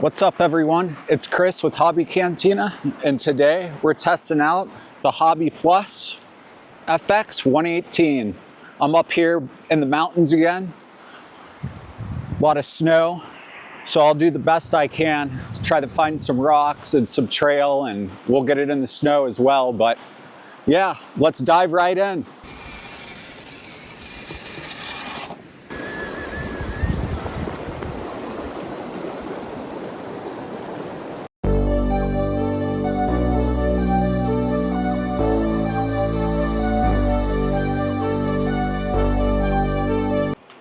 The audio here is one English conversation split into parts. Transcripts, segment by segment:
What's up everyone? It's Chris with Hobby Cantina, and today we're testing out the Hobby Plus FX118. I'm up here in the mountains again. A lot of snow, so I'll do the best I can to try to find some rocks and some trail, and we'll get it in the snow as well. But yeah, let's dive right in.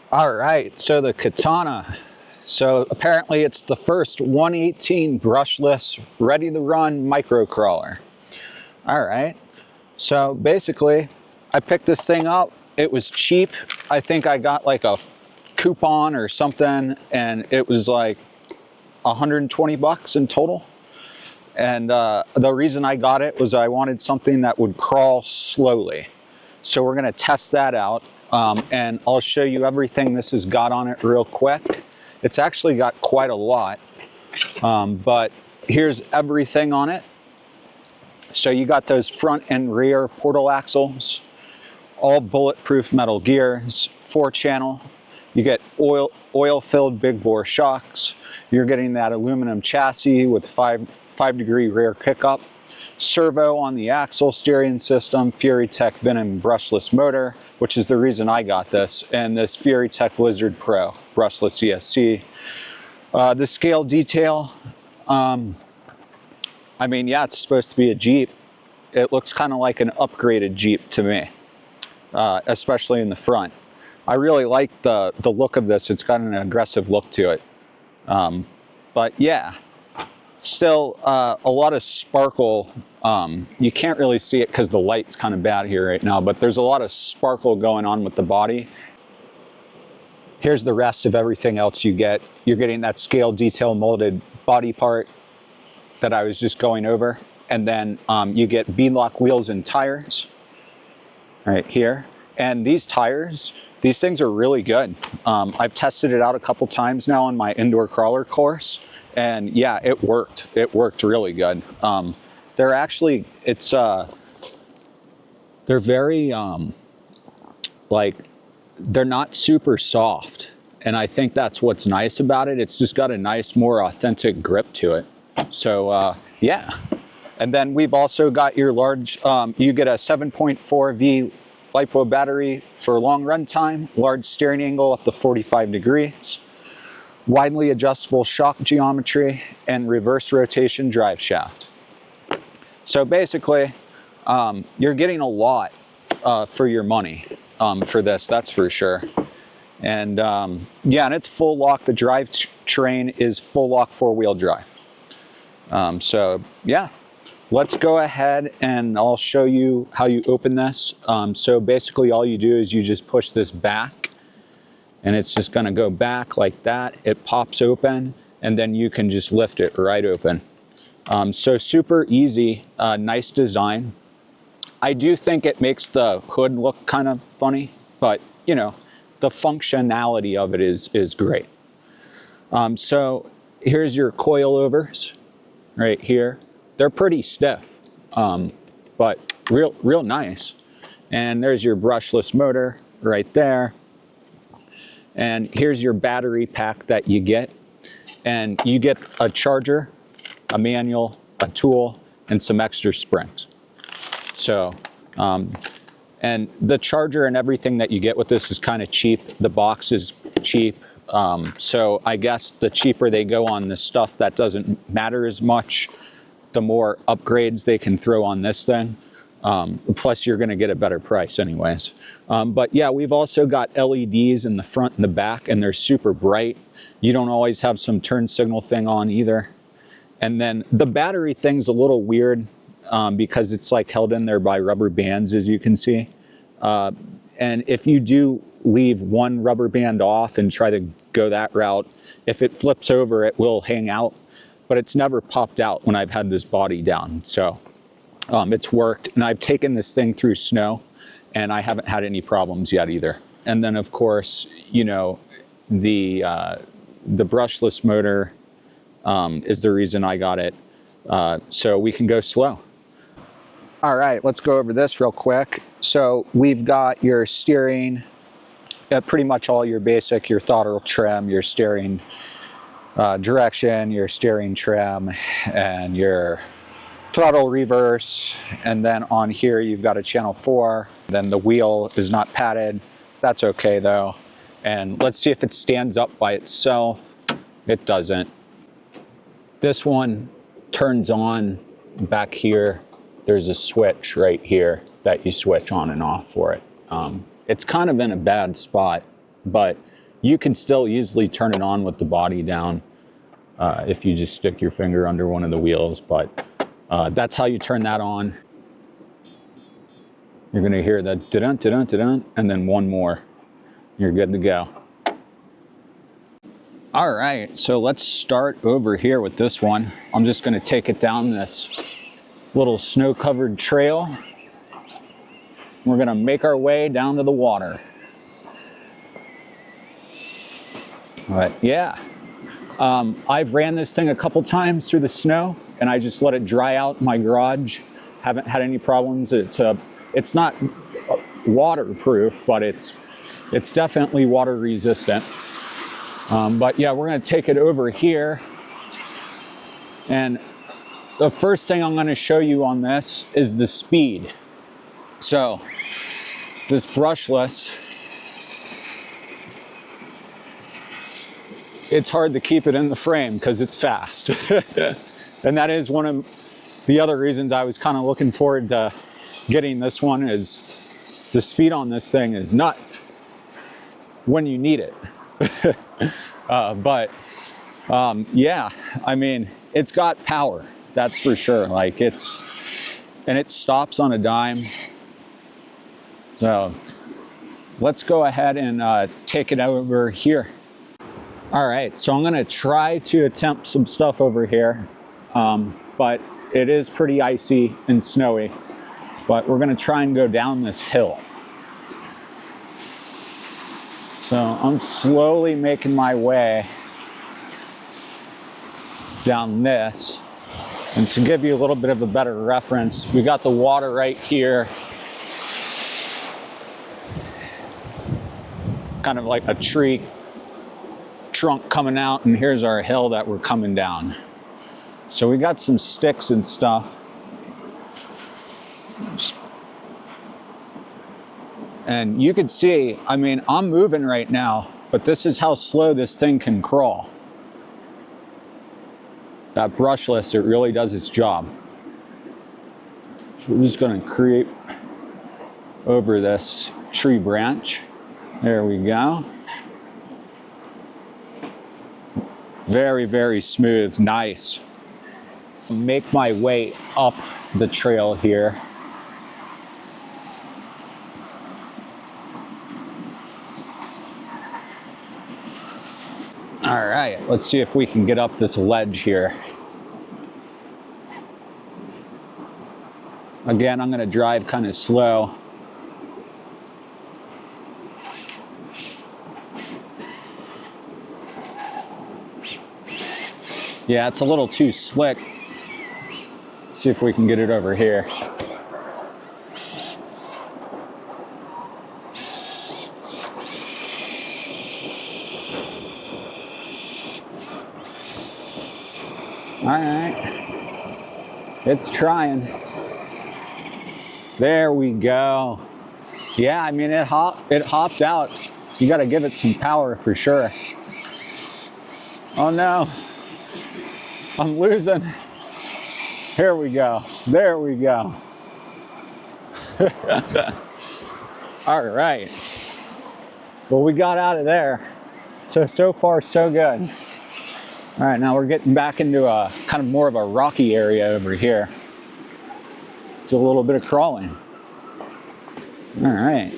All right, so the Katana. So apparently it's the first 118 brushless, ready to run micro crawler. All right, so basically I picked this thing up. It was cheap. I think I got like a coupon or something, and it was like 120 bucks in total. And the reason I got it was I wanted something that would crawl slowly. So we're gonna test that out. And I'll show you everything this has got on it real quick. It's actually got quite a lot, but here's everything on it. So you got those front and rear portal axles, all bulletproof metal gears, 4-channel. You get oil-filled big bore shocks. You're getting that aluminum chassis with 5-degree rear kickup. Servo on the axle, steering system, Furitek Venom brushless motor, which is the reason I got this, and this Furitek Lizard Pro brushless ESC. The scale detail, I mean, yeah, it's supposed to be a Jeep. It looks kind of like an upgraded Jeep to me, especially in the front. I really like the look of this. It's got an aggressive look to it. But yeah. Still a lot of sparkle. You can't really see it because the light's kind of bad here right now, but there's a lot of sparkle going on with the body. Here's the rest of everything else you get. You're getting that scale detail molded body part that I was just going over. And then you get beadlock wheels and tires right here. And these tires, these things are really good. I've tested it out a couple times now on my indoor crawler course. And yeah, it worked. It worked really good. They're actually, they're very, like, they're not super soft. And I think that's what's nice about it. It's just got a nice, more authentic grip to it. So yeah. And then we've also got your large, you get a 7.4V LiPo battery for long run time, large steering angle up to 45 degrees. Widely adjustable shock geometry, and reverse rotation drive shaft. So basically, you're getting a lot for your money for this, that's for sure. And yeah, and it's full lock. The drive train is full lock 4-wheel drive. So yeah, let's go ahead and I'll show you how you open this. So basically all you do is you just push this back, and it's just gonna go back like that. It pops open, and then you can just lift it right open. So super easy, nice design. I do think it makes the hood look kind of funny, but you know, the functionality of it is great. So here's your coilovers right here. They're pretty stiff, but real nice. And there's your brushless motor right there. And here's your battery pack that you get. And you get a charger, a manual, a tool, and some extra springs. So, and the charger and everything that you get with this is kind of cheap. The box is cheap. So I guess the cheaper they go on this stuff, that doesn't matter as much. The more upgrades they can throw on this thing. Plus you're gonna get a better price anyways. But yeah, we've also got LEDs in the front and the back, and they're super bright. You don't always have some turn signal thing on either. And then the battery thing's a little weird because it's like held in there by rubber bands, as you can see. And if you do leave one rubber band off and try to go that route, if it flips over, it will hang out, but it's never popped out when I've had this body down. So it's worked, and I've taken this thing through snow and I haven't had any problems yet either. And then of course, you know, the brushless motor is the reason I got it. So we can go slow. All right, let's go over this real quick. So we've got your steering, pretty much all your basic, your throttle trim, your steering direction, your steering trim, and your throttle reverse. And then on here you've got a channel 4. Then the wheel is not padded. That's okay though. And let's see if it stands up by itself. It doesn't. This one turns on back here. There's a switch right here that you switch on and off for it. It's kind of in a bad spot, but you can still easily turn it on with the body down if you just stick your finger under one of the wheels. But that's how you turn that on. You're gonna hear that dun dun dun dun, and then one more. You're good to go. All right, so let's start over here with this one. I'm just gonna take it down this little snow-covered trail. We're gonna make our way down to the water. But yeah, I've ran this thing a couple times through the snow and I just let it dry out in my garage. Haven't had any problems. It's not waterproof, but it's definitely water resistant. But yeah, we're gonna take it over here. And the first thing I'm gonna show you on this is the speed. So this brushless, it's hard to keep it in the frame because it's fast. And that is one of the other reasons I was kind of looking forward to getting this one, is the speed on this thing is nuts when you need it. Yeah, I mean, it's got power, that's for sure. Like and it stops on a dime. So let's go ahead and take it over here. All right, so I'm gonna try to attempt some stuff over here, but it is pretty icy and snowy, but we're gonna try and go down this hill. So I'm slowly making my way down this. And to give you a little bit of a better reference, we got the water right here, kind of like a tree trunk coming out, and here's our hill that we're coming down. So we got some sticks and stuff. And you can see, I mean, I'm moving right now, but this is how slow this thing can crawl. That brushless, it really does its job. So we're just gonna creep over this tree branch. There we go. Very, very smooth, nice. Make my way up the trail here. All right, let's see if we can get up this ledge here. Again, I'm gonna drive kind of slow. Yeah, it's a little too slick. See if we can get it over here. All right, it's trying. There we go. Yeah, I mean, it hopped out. You got to give it some power for sure. Oh no, I'm losing. Here we go. There we go. All right. Well, we got out of there. So far, so good. All right, now we're getting back into a kind of more of a rocky area over here. It's a little bit of crawling. All right.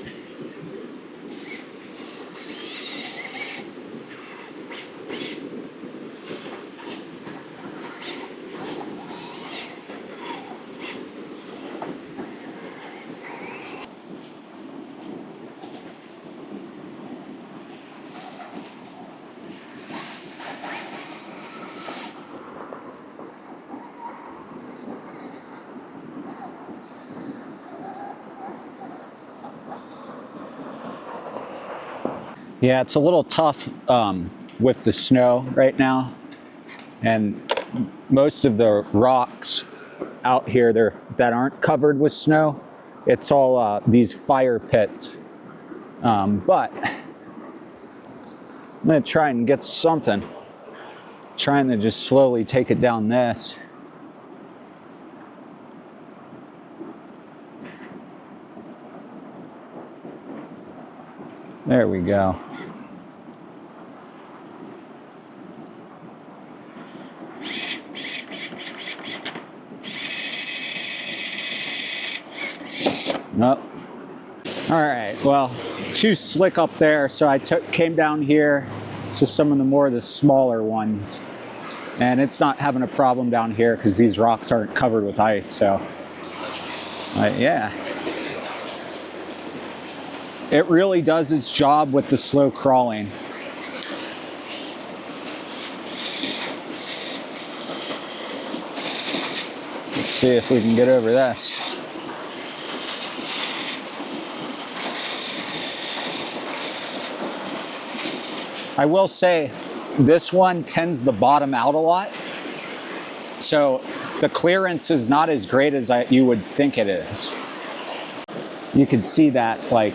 Yeah, it's a little tough with the snow right now. And most of the rocks out here that aren't covered with snow, it's all these fire pits. But I'm gonna try and get something. Trying to just slowly take it down this. There we go. Nope. All right, well, too slick up there, so I came down here to some of the more of the smaller ones. And it's not having a problem down here because these rocks aren't covered with ice, so yeah. It really does its job with the slow crawling. Let's see if we can get over this. I will say this one tends to bottom out a lot. So the clearance is not as great as you would think it is. You can see that, like,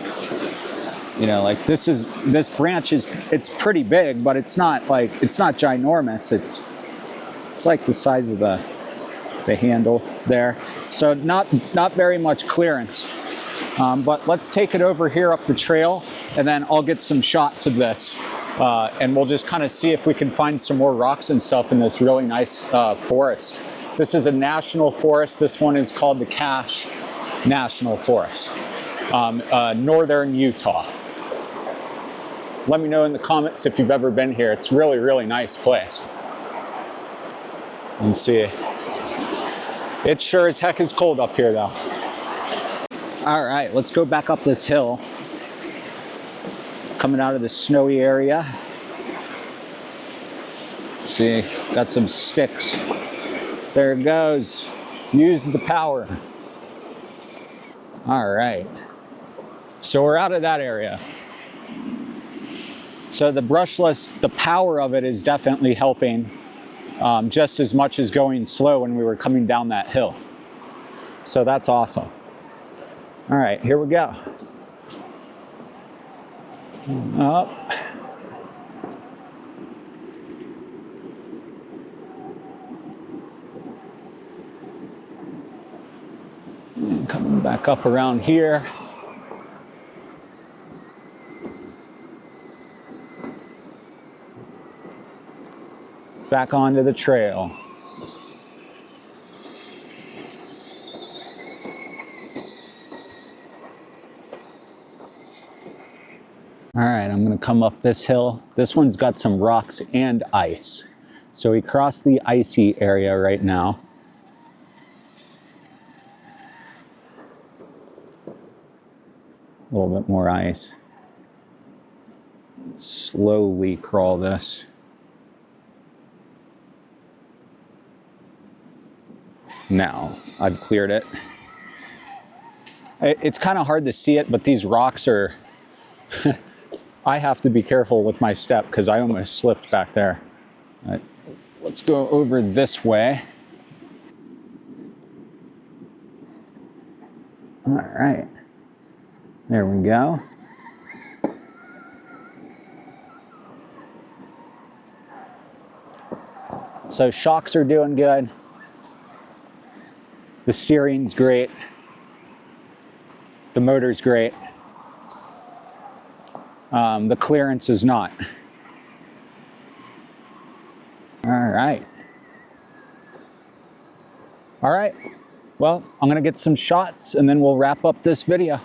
you know, like this branch it's pretty big, but it's not ginormous. It's like the size of the handle there. So not very much clearance. But let's take it over here up the trail, and then I'll get some shots of this. And we'll just kind of see if we can find some more rocks and stuff in this really nice forest. This is a national forest. This one is called the Cache National Forest, northern Utah. Let me know in the comments if you've ever been here. It's really, really nice place. Let's see. It sure as heck is cold up here though. All right, let's go back up this hill. Coming out of the snowy area. See, got some sticks. There it goes. Use the power. All right. So we're out of that area. So the brushless, the power of it is definitely helping just as much as going slow when we were coming down that hill. So that's awesome. All right, here we go. Up. And coming back up around here. Back onto the trail. All right, I'm gonna come up this hill. This one's got some rocks and ice. So we crossed the icy area right now. A little bit more ice. Slowly crawl this. Now, I've cleared it. It's kind of hard to see it, but these rocks are I have to be careful with my step because I almost slipped back there. All right, let's go over this way. All right, there we go. So shocks are doing good. The steering's great. The motor's great. The clearance is not. All right. All right. Well, I'm gonna get some shots and then we'll wrap up this video.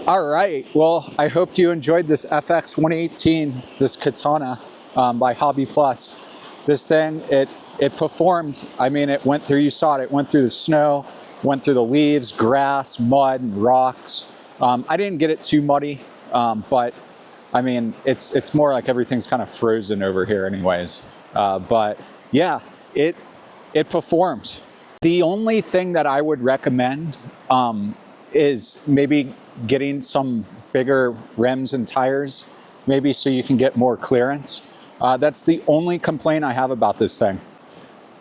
All right, well, I hope you enjoyed this FX118, this Katana by Hobby Plus. This thing, it performed. I mean, it went through, you saw it went through the snow, went through the leaves, grass, mud, and rocks. I didn't get it too muddy, but I mean, it's more like everything's kind of frozen over here anyways. But yeah, it performed. The only thing that I would recommend is maybe getting some bigger rims and tires, maybe so you can get more clearance. That's the only complaint I have about this thing.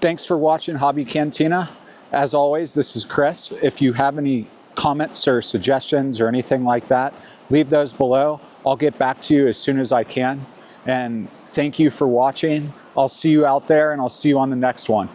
Thanks for watching Hobby Cantina. As always, this is Chris. If you have any comments or suggestions or anything like that, leave those below. I'll get back to you as soon as I can. And thank you for watching. I'll see you out there, and I'll see you on the next one.